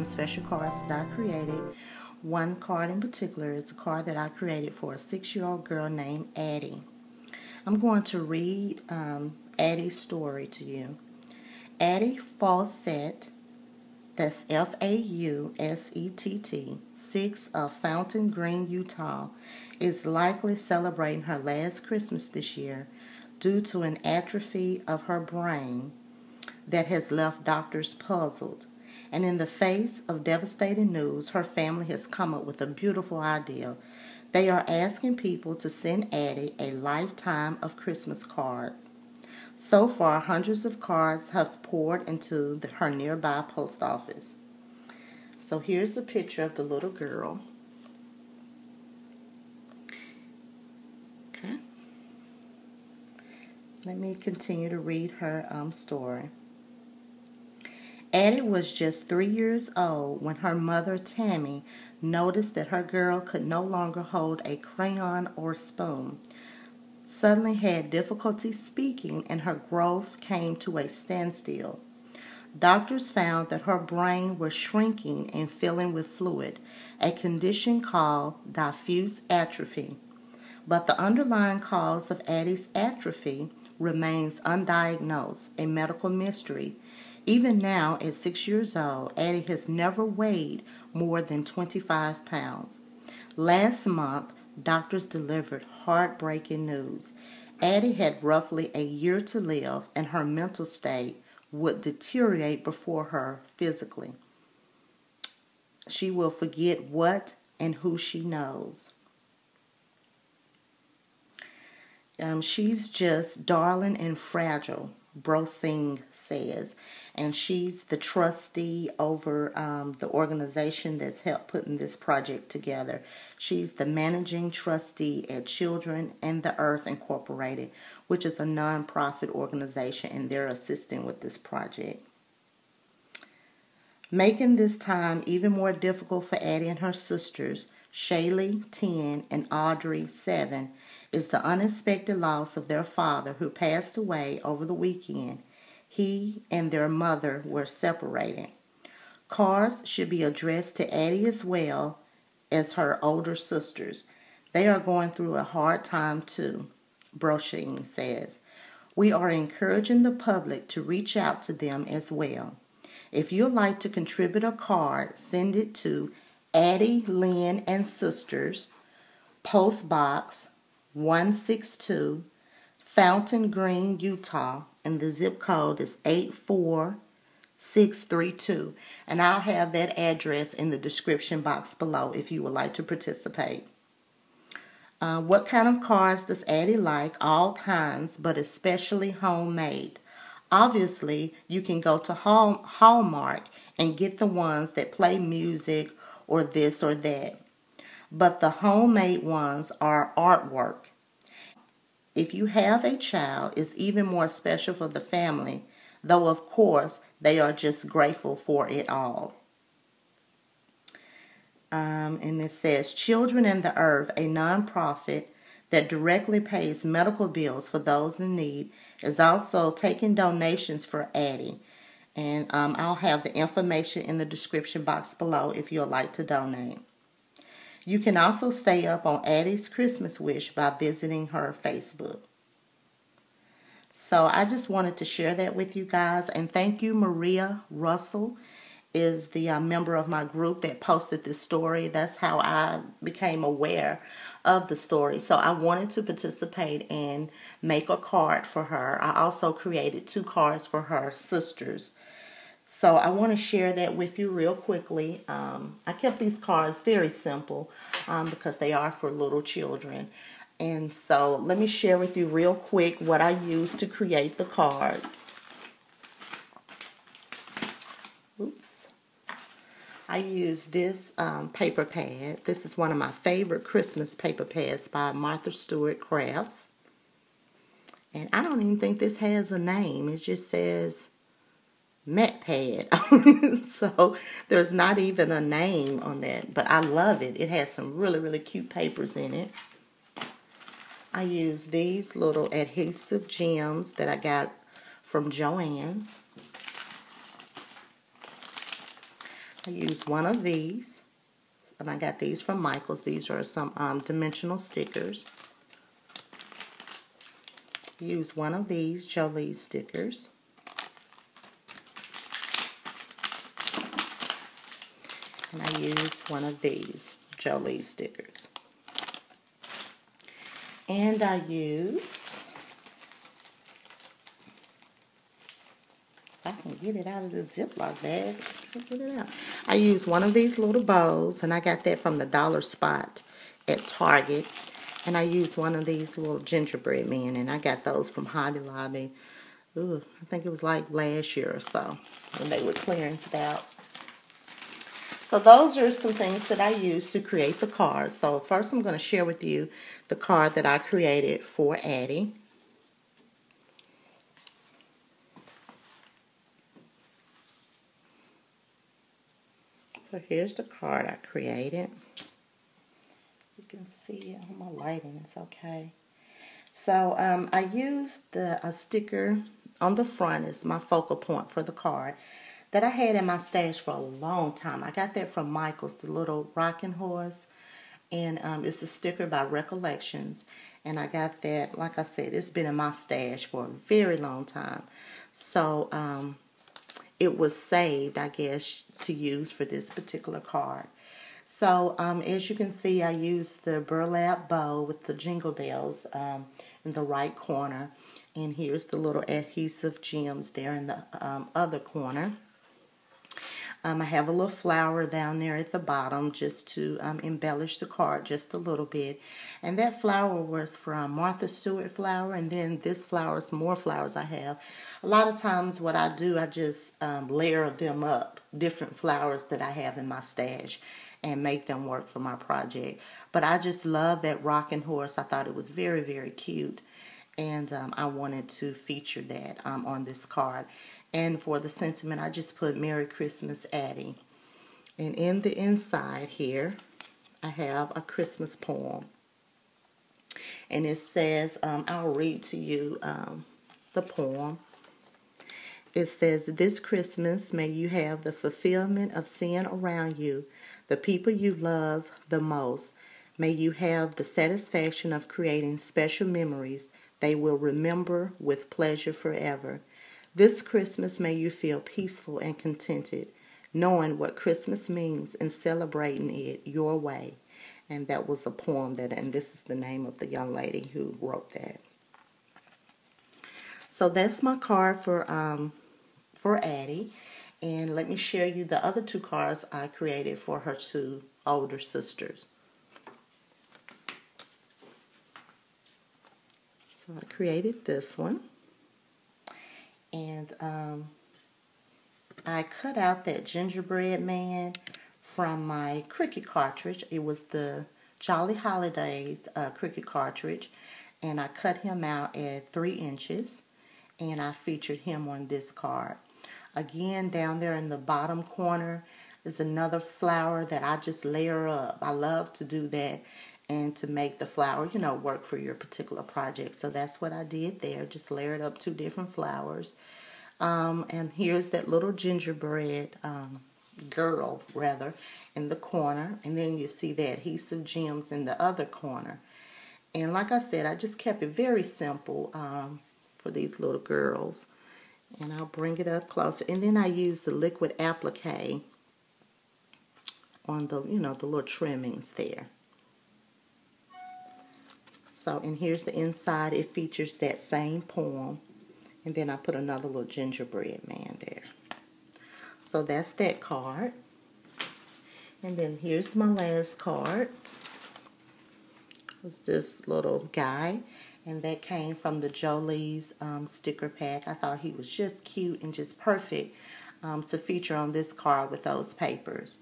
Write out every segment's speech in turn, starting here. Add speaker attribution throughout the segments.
Speaker 1: some special cards that I created. One card in particular is a card that I created for a 6-year-old girl named Addie. I'm going to read Addie's story to you. Addie Fawcett, that's Faussett, 6 of Fountain Green, Utah, is likely celebrating her last Christmas this year due to an atrophy of her brain that has left doctors puzzled. And in the face of devastating news, her family has come up with a beautiful idea. They are asking people to send Addie a lifetime of Christmas cards. So far, hundreds of cards have poured into her nearby post office. So here's a picture of the little girl. Okay. Let me continue to read her story. Addie was just 3 years old when her mother, Tammy, noticed that her girl could no longer hold a crayon or spoon, suddenly had difficulty speaking, and her growth came to a standstill. Doctors found that her brain was shrinking and filling with fluid, a condition called diffuse atrophy. But the underlying cause of Addie's atrophy remains undiagnosed, a medical mystery. Even now, at 6 years old, Addie has never weighed more than 25 pounds. Last month, doctors delivered heartbreaking news. Addie had roughly a year to live, and her mental state would deteriorate before her physically. She will forget what and who she knows. She's just darling and fragile, Brosing says, and she's the trustee over the organization that's helped putting this project together. She's the managing trustee at Children and the Earth Incorporated, which is a non-profit organization, and they're assisting with this project. Making this time even more difficult for Addie and her sisters, Shaylee, 10, and Audrey, 7, is the unexpected loss of their father, who passed away over the weekend. He and their mother were separated. Cards should be addressed to Addie as well as her older sisters. They are going through a hard time too, Broching says. We are encouraging the public to reach out to them as well. If you'd like to contribute a card, send it to Addie, Lynn, and Sisters, Post Box 162, Fountain Green, Utah, and the zip code is 84632. And I'll have that address in the description box below if you would like to participate. What kind of cards does Addie like? All kinds, but especially homemade. Obviously, you can go to Hallmark and get the ones that play music or this or that. But the homemade ones are artwork. If you have a child, it's even more special for the family, though of course they are just grateful for it all. And it says, Children and the Earth, a nonprofit that directly pays medical bills for those in need, is also taking donations for Addie. And I'll have the information in the description box below if you'd like to donate. You can also stay up on Addie's Christmas wish by visiting her Facebook. So I just wanted to share that with you guys. And thank you, Maria Russell is the member of my group that posted this story. That's how I became aware of the story. So I wanted to participate and make a card for her. I also created 2 cards for her sisters. So I want to share that with you real quickly. I kept these cards very simple because they are for little children. And so let me share with you real quick what I used to create the cards. Oops. I used this paper pad. This is one of my favorite Christmas paper pads by Martha Stewart Crafts. And I don't even think this has a name. It just says Met Pad. So there's not even a name on that. But I love it. It has some really, really cute papers in it. I use these little adhesive gems that I got from Joann's. I used one of these, and I got these from Michael's. These are some dimensional stickers. Use one of these Jolie stickers. And I use one of these Jolie stickers. And I used, if I can get it out of the Ziploc bag, get it out. I used one of these little bows, and I got that from the dollar spot at Target. And I used one of these little gingerbread men, and I got those from Hobby Lobby. Ooh, I think it was like last year or so when they were clearanced out. So those are some things that I used to create the card. So first I'm going to share with you the card that I created for Addie. So here's the card I created. You can see it on my lighting, it's okay. So I used a sticker on the front as my focal point for the card that I had in my stash for a long time. I got that from Michael's, the little rocking horse. And it's a sticker by Recollections. And I got that, like I said, it's been in my stash for a very long time. So it was saved, I guess, to use for this particular card. So as you can see, I used the burlap bow with the jingle bells in the right corner. And here's the little adhesive gems there in the other corner. I have a little flower down there at the bottom just to embellish the card just a little bit. And that flower was from Martha Stewart flower. And then this flower, some more flowers I have. A lot of times what I do, I just layer them up, different flowers that I have in my stash, and make them work for my project. But I just love that rocking horse. I thought it was very, very cute. And I wanted to feature that on this card. And for the sentiment, I just put Merry Christmas, Addie. And in the inside here, I have a Christmas poem. And it says, I'll read to you the poem. It says, this Christmas, may you have the fulfillment of seeing around you the people you love the most. May you have the satisfaction of creating special memories they will remember with pleasure forever. This Christmas, may you feel peaceful and contented, knowing what Christmas means and celebrating it your way. And that was a poem and this is the name of the young lady who wrote that. So that's my card for Addie. And let me share you the other two cards I created for her two older sisters. So I created this one. And I cut out that gingerbread man from my Cricut cartridge. It was the Jolly Holidays Cricut cartridge. And I cut him out at 3 inches. And I featured him on this card. Again, down there in the bottom corner is another flower that I just layer up. I love to do that and to make the flower, you know, work for your particular project. So that's what I did there. Just layered up 2 different flowers. And here's that little gingerbread girl, rather, in the corner. And then you see the adhesive gems in the other corner. And like I said, I just kept it very simple for these little girls. And I'll bring it up closer. And then I use the liquid applique on the, you know, the little trimmings there. So, and here's the inside. It features that same poem. And then I put another little gingerbread man there. So that's that card. And then here's my last card. Was this little guy. And that came from the Jolie's sticker pack. I thought he was just cute and just perfect to feature on this card with those papers.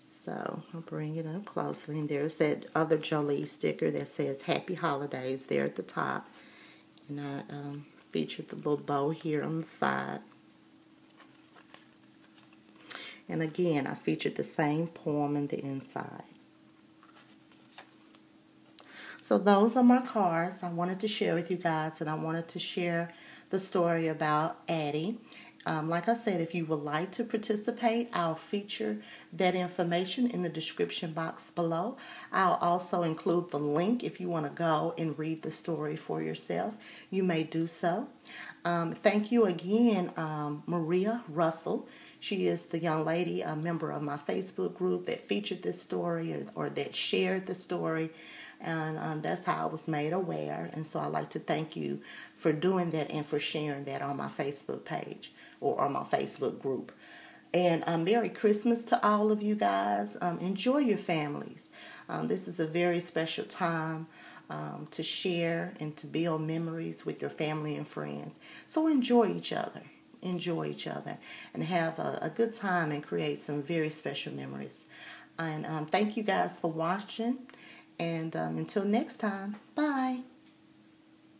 Speaker 1: So I'll bring it up closely. And there's that other Jolie sticker that says Happy Holidays there at the top. And I featured the little bow here on the side. And again, I featured the same poem in the inside. So those are my cards I wanted to share with you guys, and I wanted to share the story about Addie. Like I said, if you would like to participate, I'll feature that information in the description box below. I'll also include the link if you want to go and read the story for yourself. You may do so. Thank you again, Maria Russell. She is the young lady, a member of my Facebook group that featured this story or that shared the story. And that's how I was made aware. And so I'd like to thank you for doing that and for sharing that on my Facebook page or on my Facebook group. And Merry Christmas to all of you guys. Enjoy your families. This is a very special time to share and to build memories with your family and friends. So enjoy each other. Enjoy each other and have a good time and create some very special memories. And thank you guys for watching. And until next time, bye.